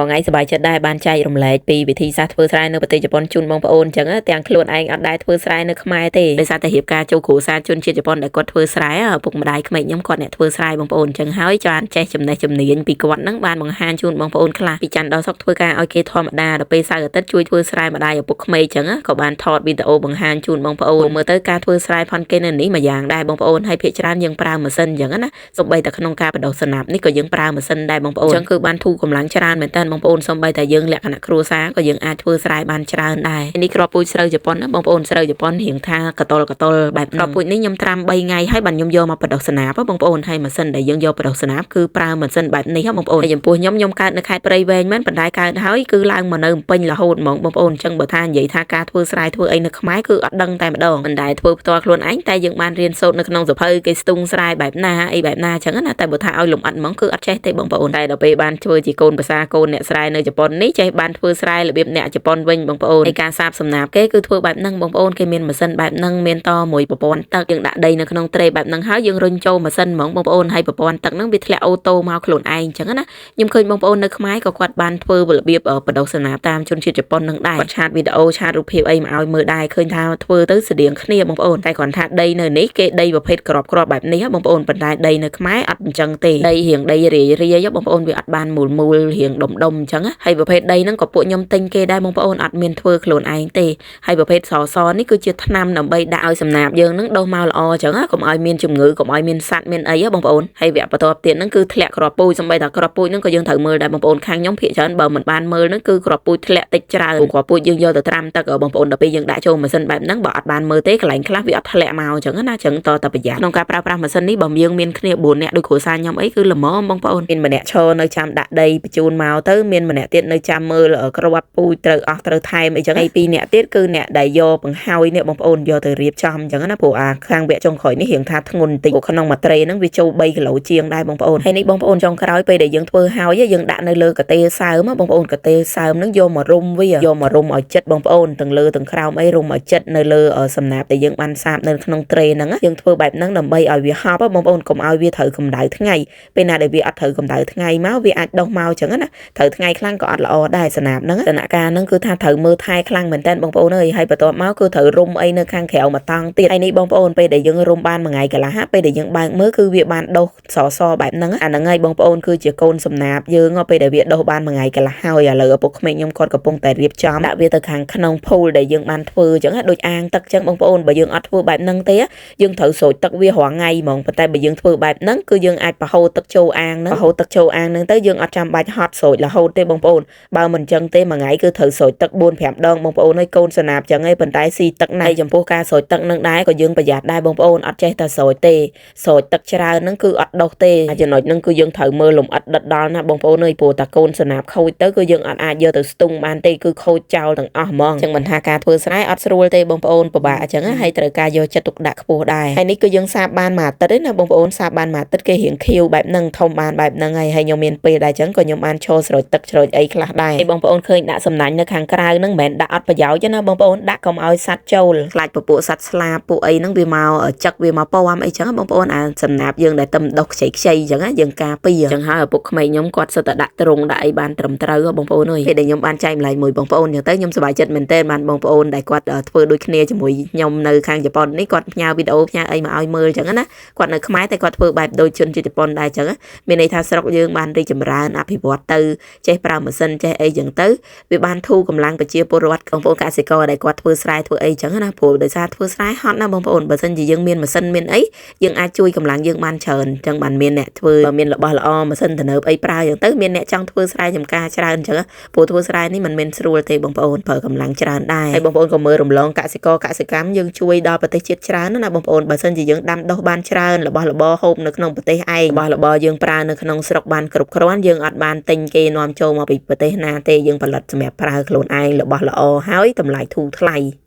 ថ្ងៃសប្បាយចិត្តដែរបានចែករំលែកពីវិធីសាស្ត្រធ្វើស្រែនៅប្រទេសជប៉ុនជូនបងប្អូនអញ្ចឹងទាំងខ្លួនឯងអត់ដែរធ្វើស្រែនៅខ្មែរទេដោយសារតែរៀបការចូលគ្រួសារជនជាតិជប៉ុនដែលគាត់ធ្វើស្រែឪពុកម្ដាយក្មេកខ្ញុំគាត់អ្នកធ្វើស្រែបងប្អូនអញ្ចឹងហើយបានចេះចំណេះជំនាញពីគាត់ហ្នឹងបានបង្ហាញជូនបងប្អូនខ្លះពីច័ន្ទដល់សុខធ្វើការឲ្យគេធម្មតាដល់ពេលសៅរ៍អាទិត្យជួយធ្វើស្រែម្ដាយឪពុកក្មេកអញ្ចឹងក៏បានថតវីដេអូបង្ហាញជូនបងប្អូនមើលទៅការធ្វើស្រែផនគេនៅនេះមួយយ៉ាងដែរបងប្អូនហើយភាគច្រើនយើងប្រើម៉ាស៊ីនអញ្ចឹងណាសូម្បីតែក្នុងការបដោះសណាប់នេះក៏យើងប្រើម៉ាស៊ីនដែរបងប្អូនអញ្ចឹងគឺបានធូរកម្លាំងច្រើនមែនតើបងប្អូនសូម្បីតែយើងលក្ខណៈគ្រួសារក៏យើងអាចធ្វើស្រែបានច្រើនដែរនេះគ្រាប់ពូជស្រូវជប៉ុនណាបងប្អូនស្រូវជប៉ុនរៀងថាកតុលបែបគ្រាប់ពូជនេះខ្ញុំត្រាំ3ថ្ងៃហើយបានខ្ញុំយកមកបដោះសណាប់បងប្អូនហើយម៉ាស៊ីនដែលយើងយកបដោះសណាប់គឺប្រើម៉ាស៊ីនបែបនេះបងប្អូនហើយចំពោះខ្ញុំកើតនៅខេត្តព្រៃវែងមែនប៉ុន្តែកើតហើយគឺឡើងមកនៅពេញរហូតហ្មងបងប្អូនអញ្ចឹងបើថានិយាយថាការធ្វើស្រែធ្វើអីនៅខ្មែរគឺអត់ដឹងតែម្ដងមិនដែលធ្វើផ្ទាល់ខ្លួនឯងតែយើងបានរៀនសូត្រនៅក្នុងសភៅគេស្ទង់ស្រែបែបណាអីបែបណាអញ្ចឹងណាតែបើថាឲ្យលំអិតហ្មងគឺអត់ចេះទេបងប្អូនតែដល់ពេលបានធ្វើជាកូនភាសាកូនអ្នកស្រែនៅជប៉ុននេះចេះបានធ្វើស្រែរបៀបអ្នកជប៉ុនវិញបងប្អូនហើយការសាបសំណាបគេគឺធ្វើបែបហ្នឹងបងប្អូនគេមានម៉ាស៊ីនបែបហ្នឹងមានតមួយប្រព័ន្ធទឹកយើងដាក់ដីនៅក្នុងត្រេបែបហ្នឹងហើយយើងរុញចូលម៉ាស៊ីនហ្មងបងប្អូនហើយប្រព័ន្ធទឹកហ្នឹងវាធ្លាក់អូតូមកខ្លួនឯងអញ្ចឹងណាខ្ញុំឃើញបងប្អូននៅខ្មែរក៏គាត់បានធ្វើរបៀបបដោះសណាបតាមជនជាតិជប៉ុនហ្នឹងដែរគាត់ឆាតវីដេអូឆាតរូបភាពអីមកឲ្យមើលដែរឃើញថាធ្វើទៅស្តៀងគ្នាបងប្អូនតែគ្រាន់ថាដីនៅនេះគេដីប្រភេទក្របបែបនេះបងប្អូនប៉ុន្តែដីនៅខ្មែរអត់អញ្ចឹងទេដីរៀងដីរាយបងប្អូនវាអត់បានមូលរៀងដុំអញ្ចឹងហើយប្រភេទដីហ្នឹងក៏ពួកខ្ញុំទិញគេដែរបងប្អូនអត់មានធ្វើខ្លួនឯងទេហើយប្រភេទសនេះគឺជាថ្នាំដើម្បីដាក់ឲ្យសំណាបយើងហ្នឹងដុះមកល្អអញ្ចឹងកុំឲ្យមានជំងឺកុំឲ្យមានសត្វមានអីបងប្អូនហើយវគ្គបន្ទាប់ទៀតហ្នឹងគឺធ្លាក់គ្រាប់ពូជសម្បីតែគ្រាប់ពូជហ្នឹងក៏យើងត្រូវមើលដែរបងប្អូនខាងខ្ញុំភាគច្រើនបើមិនបានមើលហ្នឹងគឺគ្រាប់ពូជធ្លាក់តិចច្រើនគ្រាប់ពូជយើងយកទៅត្រាំទឹកបងប្អូនដល់ពេលយើងដាក់ចូលម៉ាស៊ីនបែបហ្នឹងបើអត់បានមើលទេកន្លែងខ្លះវាអត់ធ្លាក់មកអញ្ចឹងណាអញ្ចឹងតតែប្រយ័ត្នក្នុងការប្រើប្រាស់ម៉ាស៊ីននេះបើយើងមានគ្នា4នាក់ដូចគ្រួសារខ្ញុំអីគឺល្មមបងប្អូនមានម្នាក់ឈរនៅចាំដាក់ដីបញ្ជូនមកទៅមានម្នាក់ទៀតនៅចាំមើលគ្រាប់ពូជត្រូវអស់ត្រូវថែមអីចឹងហើយ2នាក់ទៀតគឺអ្នកដែលយកបង្ហើយនេះបងប្អូនយកទៅរៀបចំអញ្ចឹងណាព្រោះខាងវគ្គចុងក្រោយនេះរៀងថាធ្ងន់តិចព្រោះក្នុងមួយត្រេហ្នឹងវាចូល3គីឡូជាងដែរបងប្អូនហើយនេះបងប្អូនចុងក្រោយពេលដែលយើងធ្វើហើយយើងដាក់នៅលើកាទេសើមបងប្អូនកាទេសើមហ្នឹងយកមករុំវាយកមករុំឲ្យចិត្តបងប្អូនទាំងលើទាំងក្រោមអីរុំឲ្យចិត្តនៅលើសំណាបដែលយើងបានសាបនៅក្នុងត្រេហ្នឹងយើងធ្វើបែបហ្នឹងដើម្បីឲ្យវាហប់បងប្អូនកុំឲ្យវាត្រូវកម្ដៅថ្ងៃពេលណាដែលវាអត់ត្រូវកម្ដៅថ្ងៃមកវាអាចដុះមកអញ្ចឹងណាត្រូវថ្ងៃខ្លាំងក៏អត់ល្អដែរសំណាបហ្នឹងដំណាក់កាលហ្នឹងគឺថាត្រូវមើលថែខ្លាំងមែនតើបងប្អូនអើយហើយបន្ទាប់មកគឺត្រូវរុំអីនៅខាងក្រៅមកតង់ទៀតហើយនេះបងប្អូនពេលដែលយើងរុំបានមួយថ្ងៃកន្លះពេលដែលយើងបើកមើលគឺវាបានដុះសបែបហ្នឹងអាហ្នឹងហើយបងប្អូនគឺជាកូនសំណាបយើងពេលដែលវាដុះបានមួយថ្ងៃកន្លះហើយឥឡូវឪពុកក្មេកខ្ញុំគាត់កំពុងតែរៀបចំដាក់វាទៅខាងក្នុងភូលដែលយើងបានធ្វើអញ្ចឹងដូចអាងទឹកអញ្ចឹងបងប្អូនបើយើងអត់ធ្វើបែបហ្នឹងទេយើងត្រូវស្រោចទឹកវារាល់ថ្ងៃហ្មងប៉ុន្តែបើយើងធ្វើបែបហ្នឹងគឺយើងអាចបរហូតទឹកចូលអាងហ្នឹងបរហូតទឹកចូលអាងហ្នឹងទៅយើងអត់ចាំបាច់ហត់ស្រោចរហូតទេបងប្អូនបើមិនអញ្ចឹងទេមួយថ្ងៃគឺត្រូវស្រោចទឹក4-5 ដងបងប្អូនហើយកូនសណាបអញ្ចឹងឯងប៉ុន្តែស៊ីទឹកណាស់ចំពោះការស្រោចទឹកនឹងដែរក៏យើងប្រយ័ត្នដែរបងប្អូនអត់ចេះតែស្រោចទេស្រោចទឹកច្រើនហ្នឹងគឺអត់ដុះទេចំណុចហ្នឹងគឺយើងត្រូវមើលលំអិតដិតដល់ណាបងប្អូនអើយព្រោះតែកូនសណាបខូចទៅគឺយើងអត់អាចយកទៅស្ទង់បានទេគឺខូចចោលទាំងអស់ហ្មងអញ្ចឹងមិនថាការធ្វើស្រែអត់ស្រួលទេបងប្អូនពិបាកអញ្ចឹងហើយត្រូវការយកចិត្តទុកដាក់ខ្ពស់ដែរហើយនេះគឺយើងសាបបានមួយអាទិត្យទេណាបងប្អូនសាបបានមួយអាទិត្យគេរៀងខៀវបែបហ្នឹងធំបានបែបហ្នឹងហើយខ្ញុំមានពេលដែរអញ្ចឹងក៏ខ្ញុំបានឈរស្រោចទឹកស្រោចអីខ្លះដែរហើយបងប្អូនឃើញដាក់សំណាញ់នៅខាងក្រៅហ្នឹងមិនមែនដាក់អត់ប្រយោជន៍ទេណាបងប្អូនដាក់កុំឲ្យសត្វចូលខ្លាចពពួកសត្វស្លាបពួកអីហ្នឹងវាមកចឹកវាមកប៉មអីចឹងបងប្អូនអាសំណាបយើងដែលតែដុះខ្ចីអញ្ចឹងយើងការពារអញ្ចឹងហើយឪពុកក្មេងខ្ញុំគាត់សិតតែដាក់ទ្រង់ដាក់អីបានត្រឹមត្រូវបងប្អូនអើយពេលដែលខ្ញុំបានចែកម្លែកមួយបងប្អូនអញ្ចឹងទៅខ្ញុំសប្បាយចិត្តមែនទែនបានបងប្អូនដែលគាត់ធ្វើដូចគ្នាជាមួយខ្ញុំនៅខាងជប៉ុននេះគាត់ផ្ញើវីដេអូផ្ញើអីមកឲ្យមើលអញ្ចឹងណាគាត់នៅខ្មែរតែគាត់ធ្វើបែបដូចជនជាតិជប៉ុនដែរអញ្ចឹងមានន័យថាស្រុកយើងបានរីកចម្រើនអភិវឌ្ឍទៅចេះប្រើម៉ាស៊ីនចេះអីអញ្ចឹងទៅវាបានធូរកម្លាំងប្រជាពលរដ្ឋបងប្អូនកសិករដែលគាត់ធ្វើស្រែធ្វើអីអញ្ចឹងណាព្រោះដោយសារធ្វើស្រែហត់ណាបងប្អូនបើមិនជាយើងមានម៉ាស៊ីនមានអីយើងអាចជួយកម្លាំងយើងបានច្រើនអញ្ចឹងបានមានអ្នកធ្វើមានរបស់ល្អម៉ាស៊ីនទំនើបអីប្រើអញ្ចឹងទៅមានអ្នកចង់ធ្វើស្រែចម្ការច្រើនអញ្ចឹងព្រោះធ្វើស្រែនេះមិនមែនស្រួលទេបងប្អូនប្រើកម្លាំងច្រើនដែរហើយបងប្អូនក៏មើលរំលងកសិករកសិកម្មយើងជួយដល់ប្រទេសជាតិច្រើនណាបងប្អូនបើមិនជាយើងដាំដុះបានច្រើនរបស់របរហូបនៅក្នុងប្រទេសឯងរបស់របរយើងប្រើនៅក្នុងស្រុកបានគ្រប់គ្រាន់យើងអត់បានទិញគេនាំចូលមកពីប្រទេសណាទេយើងផលិតសម្រាប់ប្រើខ្លួនឯងរបស់ល្អហើយតម្លៃធូរថ្លៃ